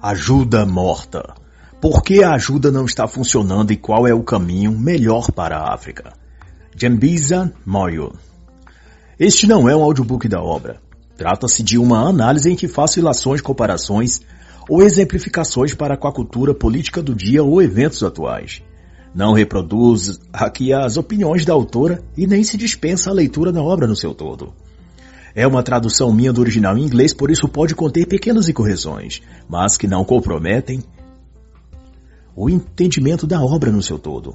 Ajuda morta. Por que a ajuda não está funcionando e qual é o caminho melhor para a África? Dambisa Moyo. Este não é um audiobook da obra. Trata-se de uma análise em que faço ilações, comparações ou exemplificações para com a cultura política do dia ou eventos atuais. Não reproduz aqui as opiniões da autora e nem se dispensa a leitura da obra no seu todo. É uma tradução minha do original em inglês, por isso pode conter pequenas incorreções, mas que não comprometem o entendimento da obra no seu todo.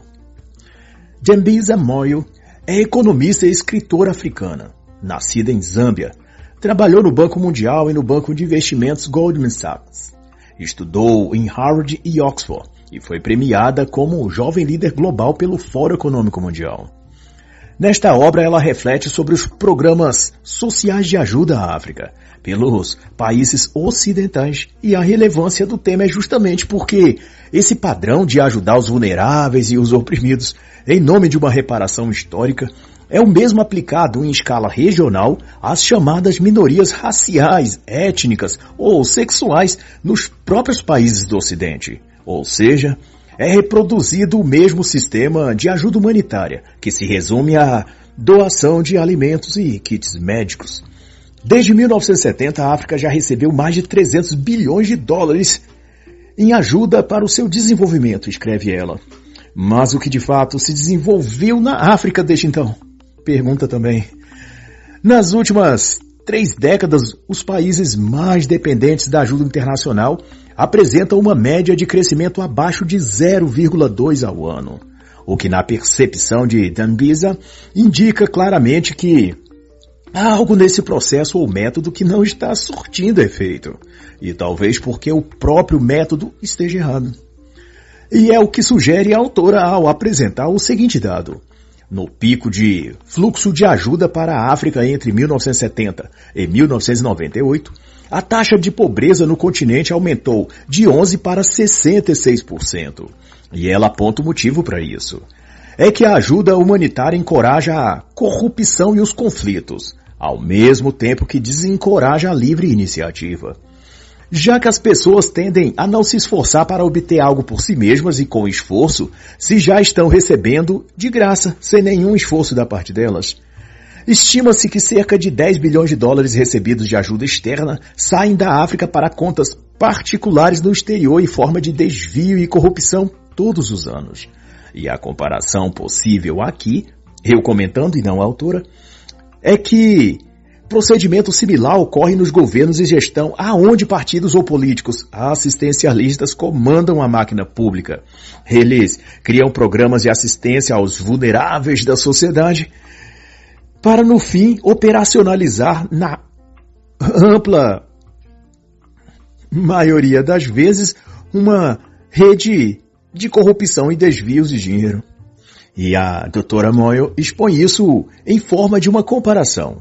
Dambisa Moyo é economista e escritora africana, nascida em Zâmbia. Trabalhou no Banco Mundial e no Banco de Investimentos Goldman Sachs. Estudou em Harvard e Oxford e foi premiada como jovem líder global pelo Fórum Econômico Mundial. Nesta obra, ela reflete sobre os programas sociais de ajuda à África pelos países ocidentais, e a relevância do tema é justamente porque esse padrão de ajudar os vulneráveis e os oprimidos em nome de uma reparação histórica é o mesmo aplicado em escala regional às chamadas minorias raciais, étnicas ou sexuais nos próprios países do Ocidente. Ou seja, é reproduzido o mesmo sistema de ajuda humanitária, que se resume à doação de alimentos e kits médicos. Desde 1970, a África já recebeu mais de 300 bilhões de dólares em ajuda para o seu desenvolvimento, escreve ela. Mas o que de fato se desenvolveu na África desde então? Pergunta também. Nas últimas 3 décadas, os países mais dependentes da ajuda internacional apresentam uma média de crescimento abaixo de 0,2 ao ano, o que na percepção de Dambisa indica claramente que há algo nesse processo ou método que não está surtindo efeito, e talvez porque o próprio método esteja errado. E é o que sugere a autora ao apresentar o seguinte dado. No pico de fluxo de ajuda para a África entre 1970 e 1998, a taxa de pobreza no continente aumentou de 11% para 66%. E ela aponta o motivo para isso. É que a ajuda humanitária encoraja a corrupção e os conflitos, ao mesmo tempo que desencoraja a livre iniciativa. Já que as pessoas tendem a não se esforçar para obter algo por si mesmas e com esforço, se já estão recebendo de graça, sem nenhum esforço da parte delas. Estima-se que cerca de 10 bilhões de dólares recebidos de ajuda externa saem da África para contas particulares no exterior em forma de desvio e corrupção todos os anos. E a comparação possível aqui, eu comentando e não a autora, é que procedimento similar ocorre nos governos e gestão aonde partidos ou políticos assistencialistas comandam a máquina pública. Eles criam programas de assistência aos vulneráveis da sociedade para, no fim, operacionalizar na ampla maioria das vezes uma rede de corrupção e desvios de dinheiro. E a doutora Moyo expõe isso em forma de uma comparação.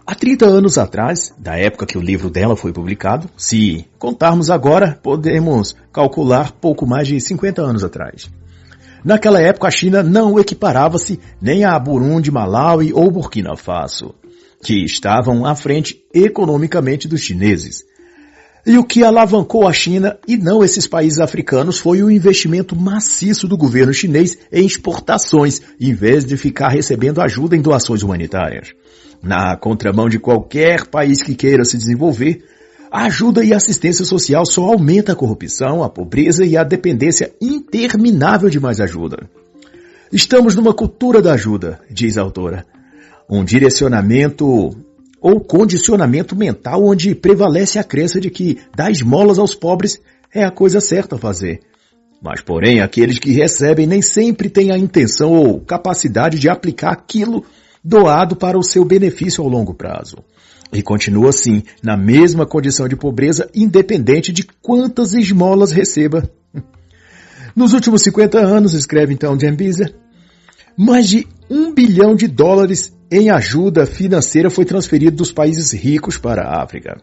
Há 30 anos atrás, da época que o livro dela foi publicado, se contarmos agora, podemos calcular pouco mais de 50 anos atrás. Naquela época, a China não equiparava-se nem a Burundi, Malawi ou Burkina Faso, que estavam à frente economicamente dos chineses. E o que alavancou a China e não esses países africanos foi o investimento maciço do governo chinês em exportações, em vez de ficar recebendo ajuda em doações humanitárias. Na contramão de qualquer país que queira se desenvolver, a ajuda e assistência social só aumenta a corrupção, a pobreza e a dependência interminável de mais ajuda. Estamos numa cultura da ajuda, diz a autora. Um direcionamento ou condicionamento mental onde prevalece a crença de que dar esmolas aos pobres é a coisa certa a fazer. Mas, porém, aqueles que recebem nem sempre têm a intenção ou capacidade de aplicar aquilo doado para o seu benefício ao longo prazo. E continua assim, na mesma condição de pobreza, independente de quantas esmolas receba. Nos últimos 50 anos, escreve então Dambisa, mais de $1 bilhão em ajuda financeira foi transferido dos países ricos para a África.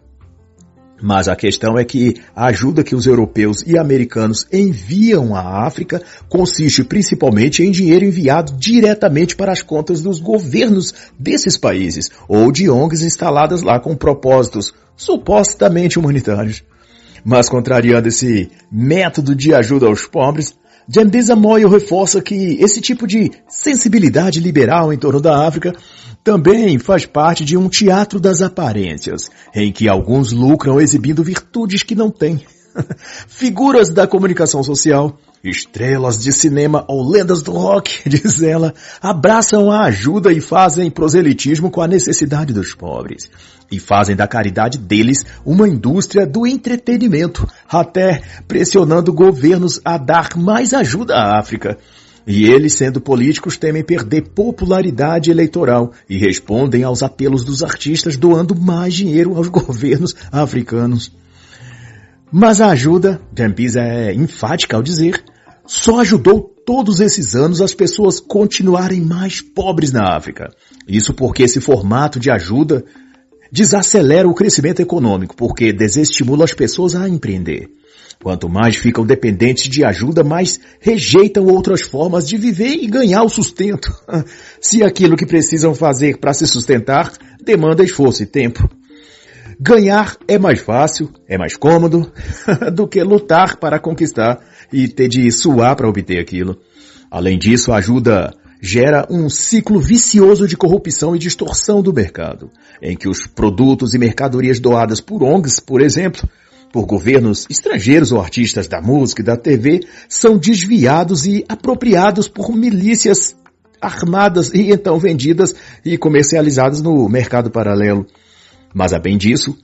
Mas a questão é que a ajuda que os europeus e americanos enviam à África consiste principalmente em dinheiro enviado diretamente para as contas dos governos desses países ou de ONGs instaladas lá com propósitos supostamente humanitários. Mas contrariando esse método de ajuda aos pobres, Dambisa Moyo reforça que esse tipo de sensibilidade liberal em torno da África também faz parte de um teatro das aparências, em que alguns lucram exibindo virtudes que não têm. Figuras da comunicação social, estrelas de cinema ou lendas do rock, diz ela, abraçam a ajuda e fazem proselitismo com a necessidade dos pobres. E fazem da caridade deles uma indústria do entretenimento, até pressionando governos a dar mais ajuda à África. E eles, sendo políticos, temem perder popularidade eleitoral e respondem aos apelos dos artistas doando mais dinheiro aos governos africanos. Mas a ajuda, Dambisa é enfática ao dizer, só ajudou todos esses anos as pessoas continuarem mais pobres na África. Isso porque esse formato de ajuda desacelera o crescimento econômico, porque desestimula as pessoas a empreender. Quanto mais ficam dependentes de ajuda, mais rejeitam outras formas de viver e ganhar o sustento. Se aquilo que precisam fazer para se sustentar demanda esforço e tempo. Ganhar é mais fácil, é mais cômodo do que lutar para conquistar e ter de suar para obter aquilo. Além disso, a ajuda gera um ciclo vicioso de corrupção e distorção do mercado, em que os produtos e mercadorias doadas por ONGs, por exemplo, por governos estrangeiros ou artistas da música e da TV, são desviados e apropriados por milícias armadas e então vendidas e comercializadas no mercado paralelo. Mas, a bem disso,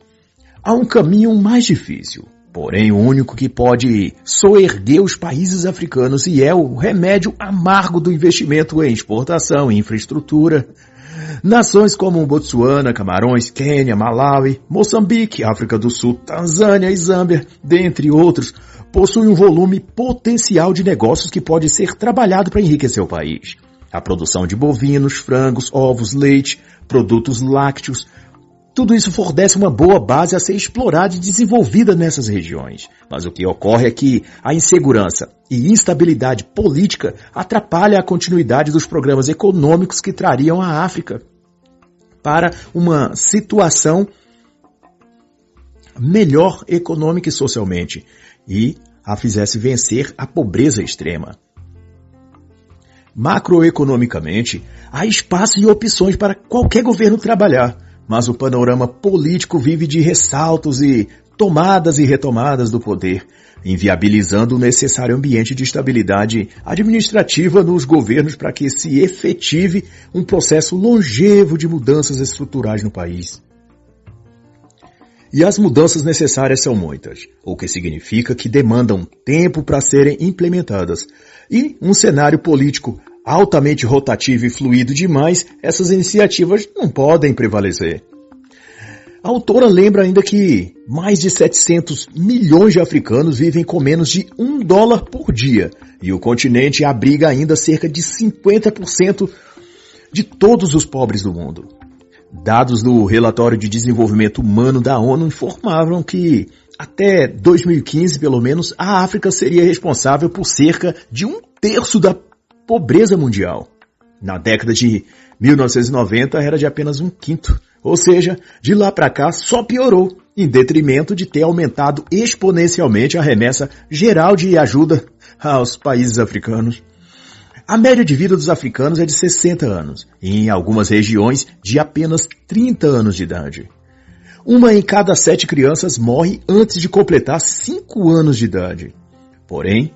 há um caminho mais difícil, porém o único que pode soerguer os países africanos e é o remédio amargo do investimento em exportação e infraestrutura. Nações como Botsuana, Camarões, Quênia, Malawi, Moçambique, África do Sul, Tanzânia e Zâmbia, dentre outros, possuem um volume potencial de negócios que pode ser trabalhado para enriquecer o país. A produção de bovinos, frangos, ovos, leite, produtos lácteos, tudo isso fornece uma boa base a ser explorada e desenvolvida nessas regiões. Mas o que ocorre é que a insegurança e instabilidade política atrapalham a continuidade dos programas econômicos que trariam a África para uma situação melhor econômica e socialmente e a fizesse vencer a pobreza extrema. Macroeconomicamente, há espaço e opções para qualquer governo trabalhar, mas o panorama político vive de ressaltos e tomadas e retomadas do poder, inviabilizando o necessário ambiente de estabilidade administrativa nos governos para que se efetive um processo longevo de mudanças estruturais no país. E as mudanças necessárias são muitas, o que significa que demandam tempo para serem implementadas, e um cenário político altamente rotativo e fluido demais, essas iniciativas não podem prevalecer. A autora lembra ainda que mais de 700 milhões de africanos vivem com menos de $1 por dia, e o continente abriga ainda cerca de 50% de todos os pobres do mundo. Dados do Relatório de Desenvolvimento Humano da ONU informavam que, até 2015, pelo menos, a África seria responsável por cerca de 1/3 da pobreza mundial. Na década de 1990 era de apenas 1/5, ou seja, de lá para cá só piorou, em detrimento de ter aumentado exponencialmente a remessa geral de ajuda aos países africanos. A média de vida dos africanos é de 60 anos, e em algumas regiões de apenas 30 anos de idade. 1 em cada 7 crianças morre antes de completar 5 anos de idade. Porém,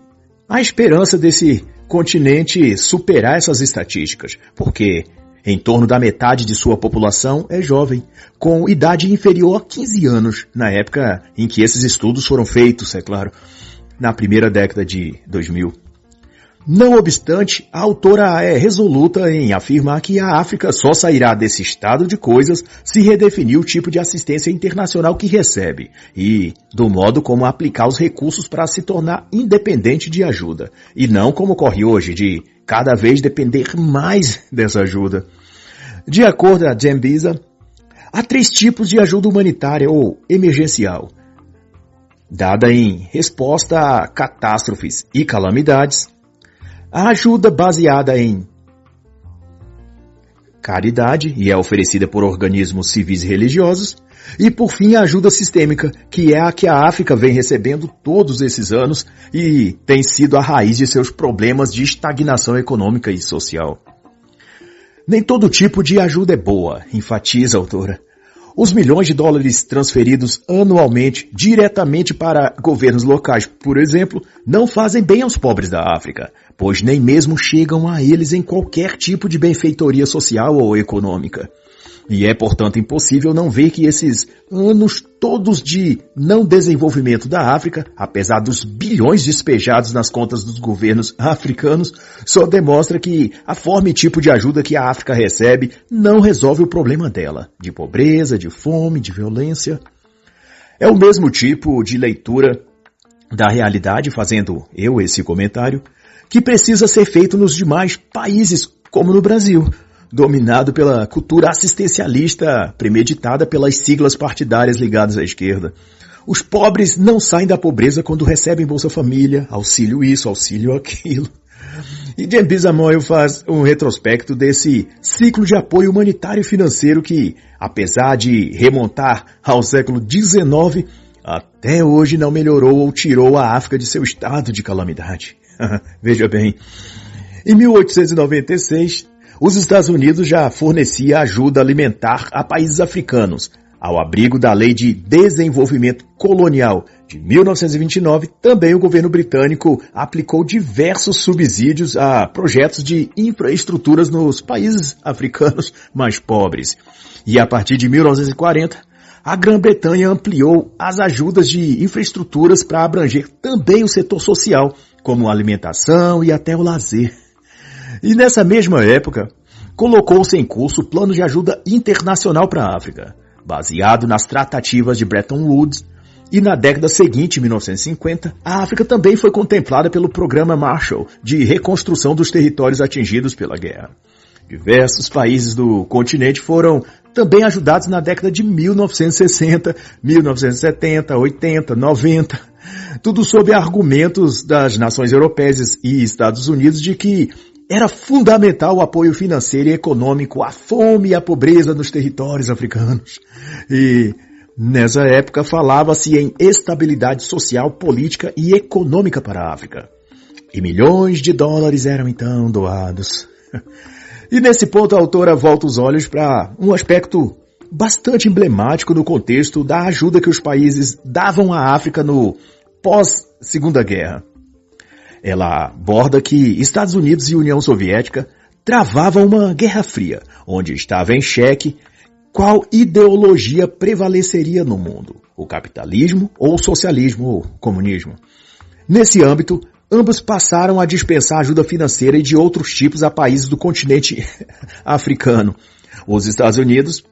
há esperança desse continente superar essas estatísticas, porque em torno da metade de sua população é jovem, com idade inferior a 15 anos, na época em que esses estudos foram feitos, é claro, na primeira década de 2000. Não obstante, a autora é resoluta em afirmar que a África só sairá desse estado de coisas se redefinir o tipo de assistência internacional que recebe e do modo como aplicar os recursos para se tornar independente de ajuda, e não como ocorre hoje, de cada vez depender mais dessa ajuda. De acordo com a Dambisa, há 3 tipos de ajuda humanitária ou emergencial, dada em resposta a catástrofes e calamidades, a ajuda baseada em caridade, e é oferecida por organismos civis e religiosos, e por fim a ajuda sistêmica, que é a que a África vem recebendo todos esses anos e tem sido a raiz de seus problemas de estagnação econômica e social. Nem todo tipo de ajuda é boa, enfatiza a autora. Os milhões de dólares transferidos anualmente diretamente para governos locais, por exemplo, não fazem bem aos pobres da África, pois nem mesmo chegam a eles em qualquer tipo de benfeitoria social ou econômica. E é, portanto, impossível não ver que esses anos todos de não desenvolvimento da África, apesar dos bilhões despejados nas contas dos governos africanos, só demonstra que a forma e tipo de ajuda que a África recebe não resolve o problema dela, de pobreza, de fome, de violência. É o mesmo tipo de leitura da realidade, fazendo eu esse comentário, que precisa ser feito nos demais países, como no Brasil, dominado pela cultura assistencialista premeditada pelas siglas partidárias ligadas à esquerda. Os pobres não saem da pobreza quando recebem Bolsa Família, auxílio isso, auxílio aquilo. E Dambisa Moyo faz um retrospecto desse ciclo de apoio humanitário e financeiro que, apesar de remontar ao século XIX, até hoje não melhorou ou tirou a África de seu estado de calamidade. Veja bem, em 1896, os Estados Unidos já fornecia ajuda alimentar a países africanos. Ao abrigo da Lei de Desenvolvimento Colonial de 1929, também o governo britânico aplicou diversos subsídios a projetos de infraestruturas nos países africanos mais pobres. E a partir de 1940, a Grã-Bretanha ampliou as ajudas de infraestruturas para abranger também o setor social, como a alimentação e até o lazer. E nessa mesma época, colocou-se em curso o Plano de Ajuda Internacional para a África, baseado nas tratativas de Bretton Woods, e na década seguinte, 1950, a África também foi contemplada pelo Programa Marshall de reconstrução dos territórios atingidos pela guerra. Diversos países do continente foram também ajudados na década de 1960, 1970, 80, 90, tudo sob argumentos das nações europeias e Estados Unidos de que era fundamental o apoio financeiro e econômico à fome e à pobreza nos territórios africanos. E nessa época falava-se em estabilidade social, política e econômica para a África. E milhões de dólares eram então doados. E nesse ponto a autora volta os olhos para um aspecto bastante emblemático no contexto da ajuda que os países davam à África no pós-Segunda Guerra. Ela aborda que Estados Unidos e União Soviética travavam uma guerra fria, onde estava em xeque qual ideologia prevaleceria no mundo, o capitalismo ou o socialismo ou comunismo. Nesse âmbito, ambos passaram a dispensar ajuda financeira e de outros tipos a países do continente africano. Os Estados Unidos,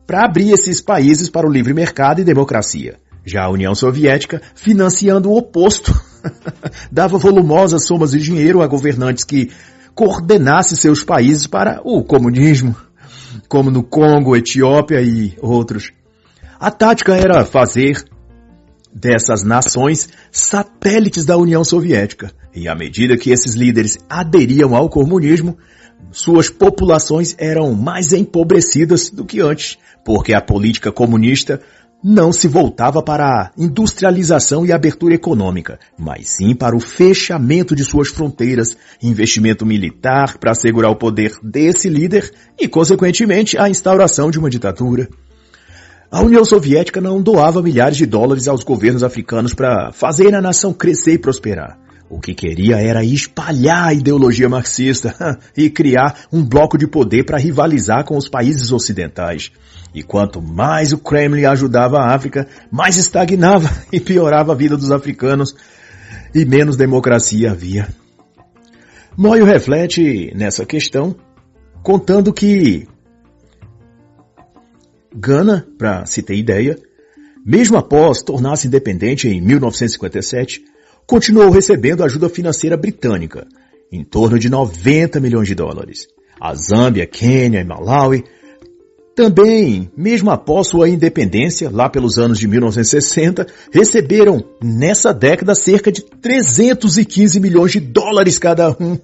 para abrir esses países para o livre mercado e democracia. Já a União Soviética, financiando o oposto, dava volumosas somas de dinheiro a governantes que coordenassem seus países para o comunismo, como no Congo, Etiópia e outros. A tática era fazer dessas nações satélites da União Soviética, e à medida que esses líderes aderiam ao comunismo, suas populações eram mais empobrecidas do que antes, porque a política comunista não se voltava para a industrialização e abertura econômica, mas sim para o fechamento de suas fronteiras, investimento militar para assegurar o poder desse líder e, consequentemente, a instauração de uma ditadura. A União Soviética não doava milhares de dólares aos governos africanos para fazer a nação crescer e prosperar. O que queria era espalhar a ideologia marxista e criar um bloco de poder para rivalizar com os países ocidentais. E quanto mais o Kremlin ajudava a África, mais estagnava e piorava a vida dos africanos e menos democracia havia. Moyo reflete nessa questão, contando que Gana, para se ter ideia, mesmo após tornar-se independente em 1957, continuou recebendo ajuda financeira britânica, em torno de 90 milhões de dólares. A Zâmbia, Quênia e Malawi também, mesmo após sua independência, lá pelos anos de 1960, receberam nessa década cerca de 315 milhões de dólares cada um.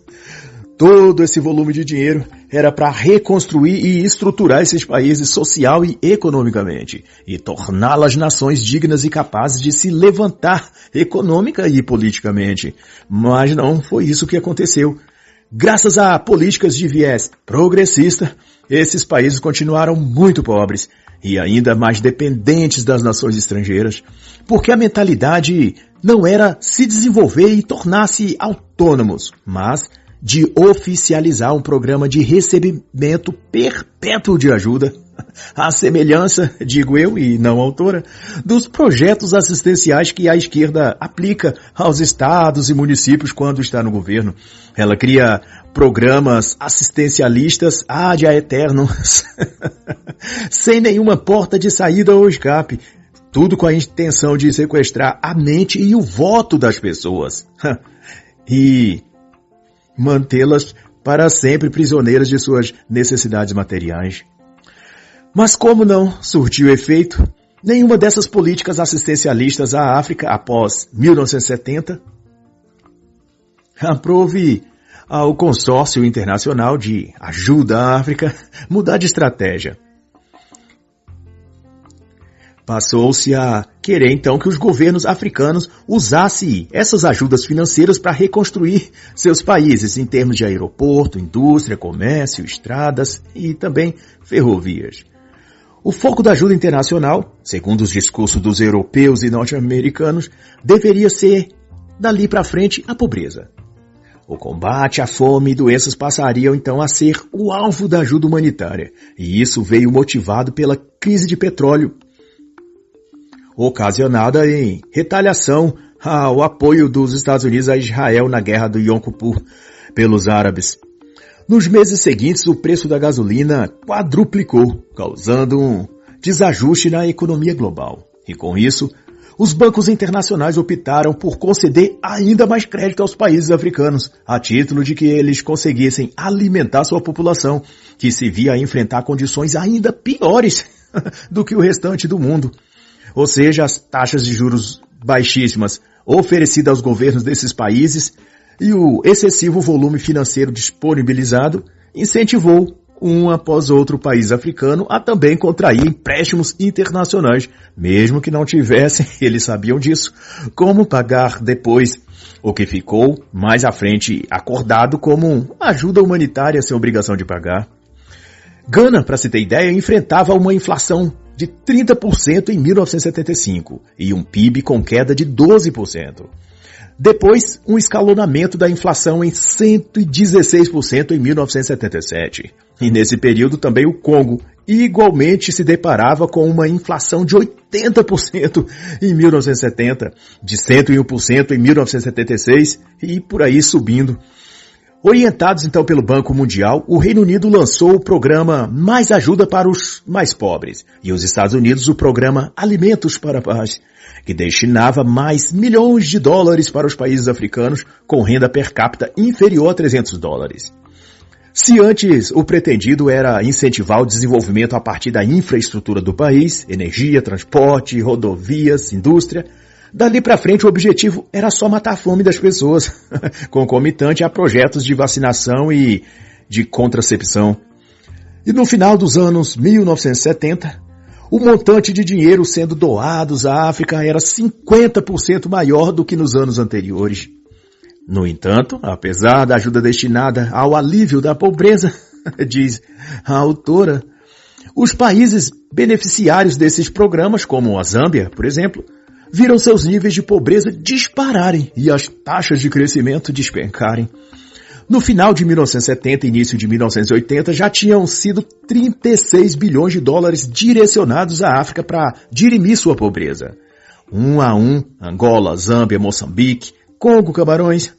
Todo esse volume de dinheiro era para reconstruir e estruturar esses países social e economicamente e torná-las nações dignas e capazes de se levantar econômica e politicamente. Mas não foi isso que aconteceu. Graças a políticas de viés progressista, esses países continuaram muito pobres e ainda mais dependentes das nações estrangeiras, porque a mentalidade não era se desenvolver e tornar-se autônomos, mas de oficializar um programa de recebimento perpétuo de ajuda, à semelhança, digo eu e não autora, dos projetos assistenciais que a esquerda aplica aos estados e municípios quando está no governo. Ela cria programas assistencialistas ad aeternum, sem nenhuma porta de saída ou escape, tudo com a intenção de sequestrar a mente e o voto das pessoas e mantê-las para sempre prisioneiras de suas necessidades materiais. Mas como não surtiu efeito nenhuma dessas políticas assistencialistas à África após 1970, aprove ao Consórcio Internacional de Ajuda à África mudar de estratégia. Passou-se a querer então que os governos africanos usassem essas ajudas financeiras para reconstruir seus países em termos de aeroporto, indústria, comércio, estradas e também ferrovias. O foco da ajuda internacional, segundo os discursos dos europeus e norte-americanos, deveria ser, dali para frente, a pobreza. O combate à fome e doenças passariam então a ser o alvo da ajuda humanitária, e isso veio motivado pela crise de petróleo, ocasionada em retaliação ao apoio dos Estados Unidos a Israel na guerra do Yom Kippur pelos árabes. Nos meses seguintes, o preço da gasolina quadruplicou, causando um desajuste na economia global. E com isso, os bancos internacionais optaram por conceder ainda mais crédito aos países africanos, a título de que eles conseguissem alimentar sua população, que se via a enfrentar condições ainda piores do que o restante do mundo. Ou seja, as taxas de juros baixíssimas oferecidas aos governos desses países e o excessivo volume financeiro disponibilizado incentivou um após outro país africano a também contrair empréstimos internacionais, mesmo que não tivessem, eles sabiam disso, como pagar depois, o que ficou mais à frente acordado como ajuda humanitária sem obrigação de pagar. Gana, para se ter ideia, enfrentava uma inflação de 30% em 1975 e um PIB com queda de 12%. Depois, um escalonamento da inflação em 116% em 1977. E nesse período também o Congo igualmente se deparava com uma inflação de 80% em 1970, de 101% em 1976 e por aí subindo. Orientados então pelo Banco Mundial, o Reino Unido lançou o programa Mais Ajuda para os Mais Pobres e os Estados Unidos o programa Alimentos para a Paz, que destinava mais milhões de dólares para os países africanos com renda per capita inferior a $300. Se antes o pretendido era incentivar o desenvolvimento a partir da infraestrutura do país, energia, transporte, rodovias, indústria, dali para frente o objetivo era só matar a fome das pessoas, concomitante a projetos de vacinação e de contracepção. E no final dos anos 1970, o montante de dinheiro sendo doados à África era 50% maior do que nos anos anteriores. No entanto, apesar da ajuda destinada ao alívio da pobreza, diz a autora, os países beneficiários desses programas, como a Zâmbia, por exemplo, viram seus níveis de pobreza dispararem e as taxas de crescimento despencarem. No final de 1970 e início de 1980 já tinham sido 36 bilhões de dólares direcionados à África para dirimir sua pobreza. Um a um, Angola, Zâmbia, Moçambique, Congo, Camarões,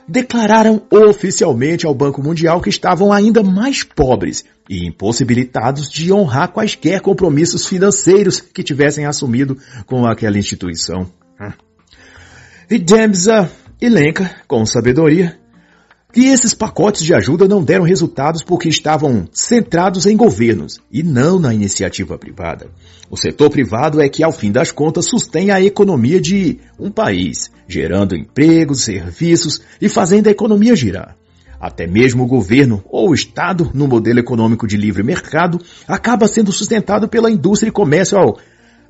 declararam oficialmente ao Banco Mundial que estavam ainda mais pobres e impossibilitados de honrar quaisquer compromissos financeiros que tivessem assumido com aquela instituição. E Dembsa elenca, com sabedoria, que esses pacotes de ajuda não deram resultados porque estavam centrados em governos e não na iniciativa privada. O setor privado é que, ao fim das contas, sustém a economia de um país, gerando empregos, serviços e fazendo a economia girar. Até mesmo o governo ou o Estado, no modelo econômico de livre mercado, acaba sendo sustentado pela indústria e comércio ao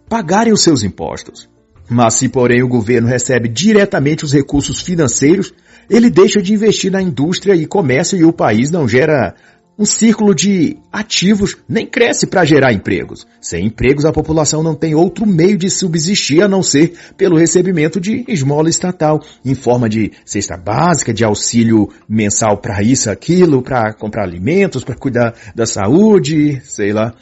pagarem os seus impostos. Mas se, porém, o governo recebe diretamente os recursos financeiros, ele deixa de investir na indústria e comércio e o país não gera um círculo de ativos, nem cresce para gerar empregos. Sem empregos, a população não tem outro meio de subsistir a não ser pelo recebimento de esmola estatal, em forma de cesta básica, de auxílio mensal para isso, aquilo, para comprar alimentos, para cuidar da saúde, sei lá.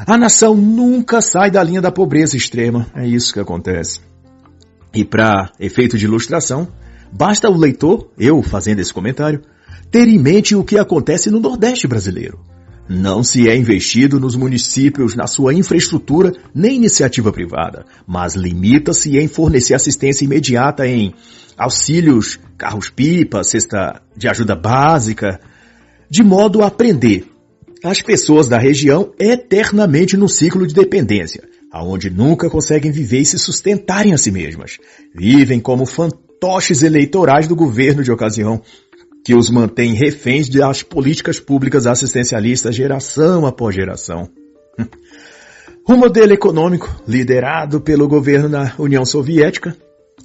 A nação nunca sai da linha da pobreza extrema, é isso que acontece. E para efeito de ilustração, basta o leitor, eu fazendo esse comentário, ter em mente o que acontece no Nordeste brasileiro. Não se é investido nos municípios, na sua infraestrutura, nem iniciativa privada, mas limita-se em fornecer assistência imediata em auxílios, carros-pipa, cesta de ajuda básica, de modo a prender as pessoas da região eternamente no ciclo de dependência, aonde nunca conseguem viver e se sustentarem a si mesmas. Vivem como fantoches eleitorais do governo de ocasião, que os mantém reféns das políticas públicas assistencialistas geração após geração. O modelo econômico liderado pelo governo da União Soviética,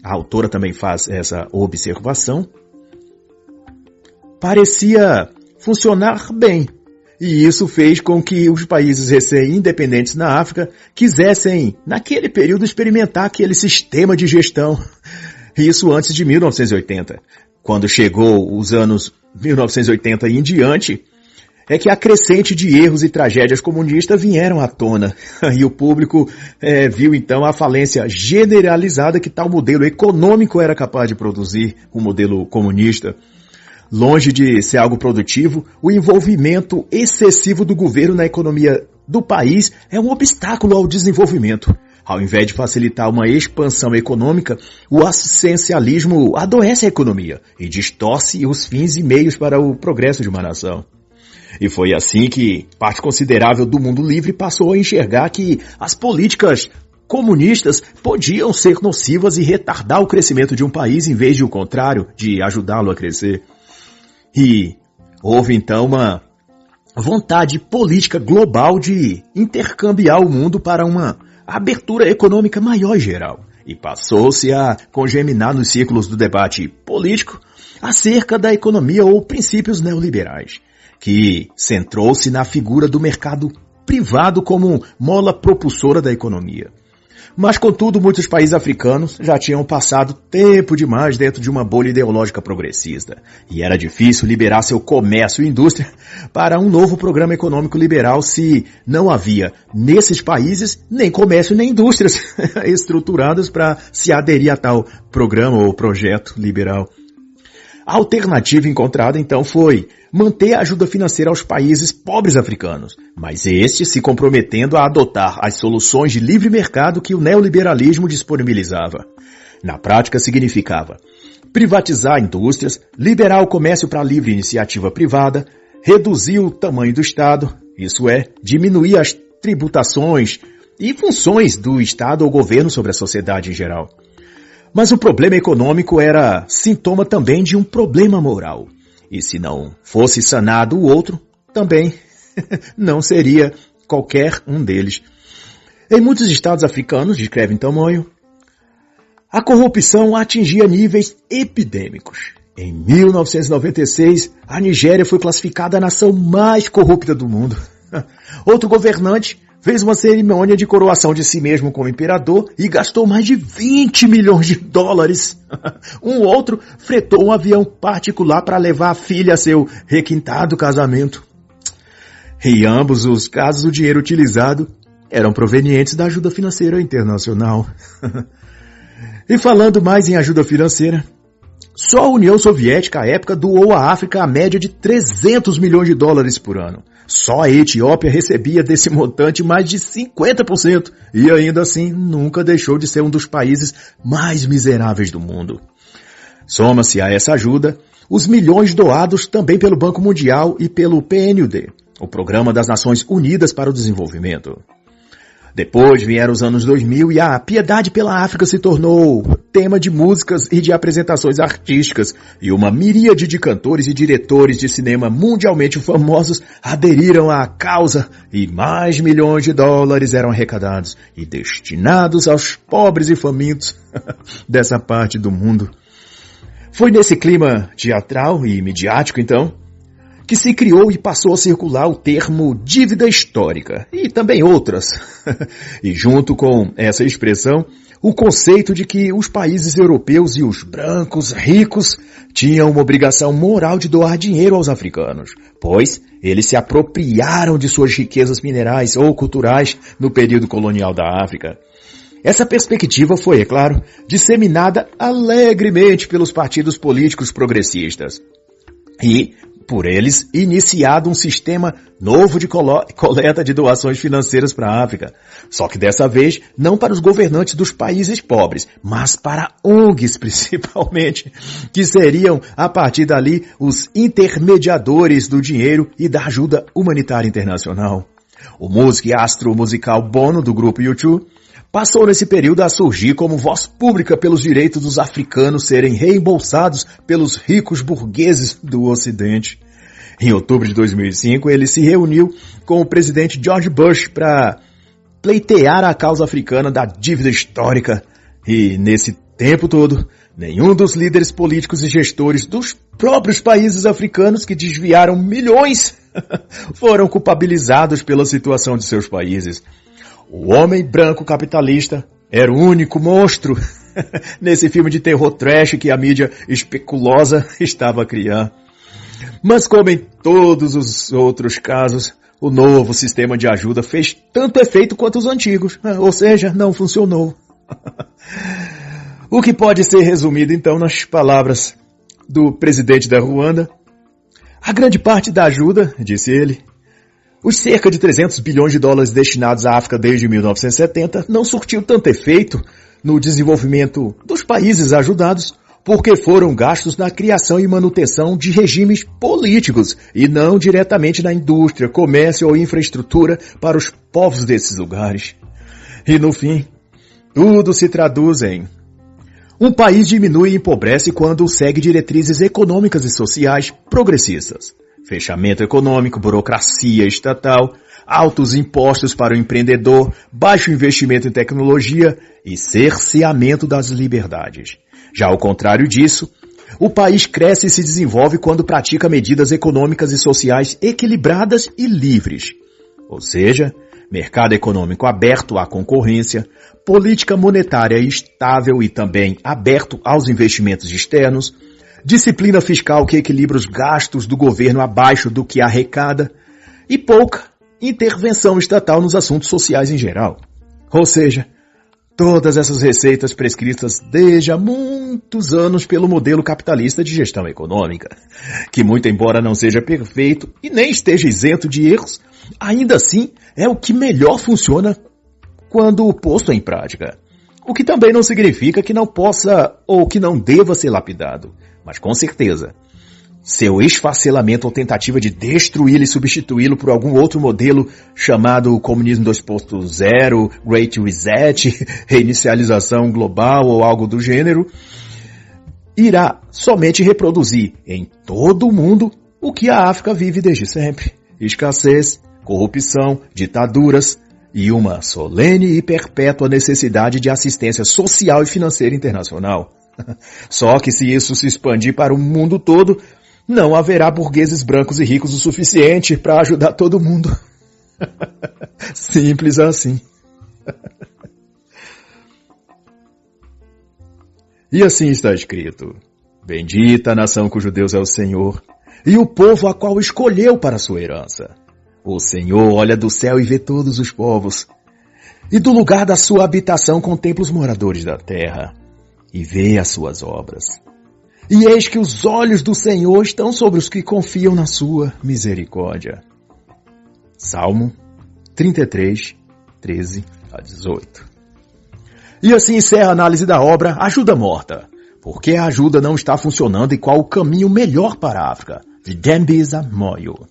a autora também faz essa observação, parecia funcionar bem. E isso fez com que os países recém-independentes na África quisessem, naquele período, experimentar aquele sistema de gestão. Isso antes de 1980. Quando chegou os anos 1980 e em diante, é que a crescente de erros e tragédias comunistas vieram à tona. E o público viu então a falência generalizada que tal modelo econômico era capaz de produzir, o modelo comunista. Longe de ser algo produtivo, o envolvimento excessivo do governo na economia do país é um obstáculo ao desenvolvimento. Ao invés de facilitar uma expansão econômica, o assistencialismo adoece a economia e distorce os fins e meios para o progresso de uma nação. E foi assim que parte considerável do mundo livre passou a enxergar que as políticas comunistas podiam ser nocivas e retardar o crescimento de um país em vez de o contrário, de ajudá-lo a crescer. E houve então uma vontade política global de intercambiar o mundo para uma abertura econômica maior e geral. E passou-se a congeminar nos círculos do debate político acerca da economia ou princípios neoliberais, que centrou-se na figura do mercado privado como mola propulsora da economia. Mas, contudo, muitos países africanos já tinham passado tempo demais dentro de uma bolha ideológica progressista. E era difícil liberar seu comércio e indústria para um novo programa econômico liberal se não havia, nesses países, nem comércio nem indústrias estruturadas para se aderir a tal programa ou projeto liberal. A alternativa encontrada, então, foi manter a ajuda financeira aos países pobres africanos, mas estes se comprometendo a adotar as soluções de livre mercado que o neoliberalismo disponibilizava. Na prática, significava privatizar indústrias, liberar o comércio para livre iniciativa privada, reduzir o tamanho do Estado, isso é, diminuir as tributações e funções do Estado ou governo sobre a sociedade em geral. Mas o problema econômico era sintoma também de um problema moral. E se não fosse sanado o outro, também não seria qualquer um deles. Em muitos estados africanos, descreve então Moyo, a corrupção atingia níveis epidêmicos. Em 1996, a Nigéria foi classificada a nação mais corrupta do mundo. Outro governante fez uma cerimônia de coroação de si mesmo como imperador e gastou mais de 20 milhões de dólares. Um outro fretou um avião particular para levar a filha a seu requintado casamento. Em ambos os casos, o dinheiro utilizado eram provenientes da ajuda financeira internacional. E falando mais em ajuda financeira, só a União Soviética, à época, doou à África a média de 300 milhões de dólares por ano. Só a Etiópia recebia desse montante mais de 50% e ainda assim nunca deixou de ser um dos países mais miseráveis do mundo. Soma-se a essa ajuda os milhões doados também pelo Banco Mundial e pelo PNUD, o Programa das Nações Unidas para o Desenvolvimento. Depois vieram os anos 2000 e a piedade pela África se tornou tema de músicas e de apresentações artísticas, e uma miríade de cantores e diretores de cinema mundialmente famosos aderiram à causa e mais milhões de dólares eram arrecadados e destinados aos pobres e famintos dessa parte do mundo. Foi nesse clima teatral e midiático, então, que se criou e passou a circular o termo dívida histórica, e também outras. E junto com essa expressão, o conceito de que os países europeus e os brancos ricos tinham uma obrigação moral de doar dinheiro aos africanos, pois eles se apropriaram de suas riquezas minerais ou culturais no período colonial da África. Essa perspectiva foi, é claro, disseminada alegremente pelos partidos políticos progressistas. E, por eles, iniciado um sistema novo de coleta de doações financeiras para a África. Só que dessa vez, não para os governantes dos países pobres, mas para ONGs principalmente, que seriam, a partir dali, os intermediadores do dinheiro e da ajuda humanitária internacional. O músico e astro musical Bono, do grupo U2, passou nesse período a surgir como voz pública pelos direitos dos africanos serem reembolsados pelos ricos burgueses do Ocidente. Em outubro de 2005, ele se reuniu com o presidente George Bush para pleitear a causa africana da dívida histórica. E nesse tempo todo, nenhum dos líderes políticos e gestores dos próprios países africanos que desviaram milhões foram culpabilizados pela situação de seus países. O homem branco capitalista era o único monstro nesse filme de terror trash que a mídia especulosa estava a criar. Mas como em todos os outros casos, o novo sistema de ajuda fez tanto efeito quanto os antigos, ou seja, não funcionou. O que pode ser resumido então nas palavras do presidente da Ruanda: a grande parte da ajuda, disse ele, os cerca de 300 bilhões de dólares destinados à África desde 1970 não surtiu tanto efeito no desenvolvimento dos países ajudados, porque foram gastos na criação e manutenção de regimes políticos e não diretamente na indústria, comércio ou infraestrutura para os povos desses lugares. E no fim, tudo se traduz em: um país diminui e empobrece quando segue diretrizes econômicas e sociais progressistas. Fechamento econômico, burocracia estatal, altos impostos para o empreendedor, baixo investimento em tecnologia e cerceamento das liberdades. Já ao contrário disso, o país cresce e se desenvolve quando pratica medidas econômicas e sociais equilibradas e livres. Ou seja, mercado econômico aberto à concorrência, política monetária estável e também aberto aos investimentos externos, disciplina fiscal que equilibra os gastos do governo abaixo do que arrecada e pouca intervenção estatal nos assuntos sociais em geral. Ou seja, todas essas receitas prescritas desde há muitos anos pelo modelo capitalista de gestão econômica, que muito embora não seja perfeito e nem esteja isento de erros, ainda assim é o que melhor funciona quando posto em prática. O que também não significa que não possa ou que não deva ser lapidado. Mas com certeza, seu esfacelamento ou tentativa de destruí-lo e substituí-lo por algum outro modelo chamado Comunismo 2.0, Great Reset, reinicialização global ou algo do gênero, irá somente reproduzir em todo o mundo o que a África vive desde sempre: escassez, corrupção, ditaduras e uma solene e perpétua necessidade de assistência social e financeira internacional. Só que se isso se expandir para o mundo todo, não haverá burgueses brancos e ricos o suficiente para ajudar todo mundo. Simples assim. E assim está escrito: bendita a nação cujo Deus é o Senhor, e o povo a qual escolheu para sua herança. O Senhor olha do céu e vê todos os povos, e do lugar da sua habitação contempla os moradores da terra, e vê as suas obras. E eis que os olhos do Senhor estão sobre os que confiam na sua misericórdia. Salmo 33, 13 a 18. E assim encerra a análise da obra Ajuda Morta. Por que a ajuda não está funcionando e qual o caminho melhor para a África? De Dambisa Moyo.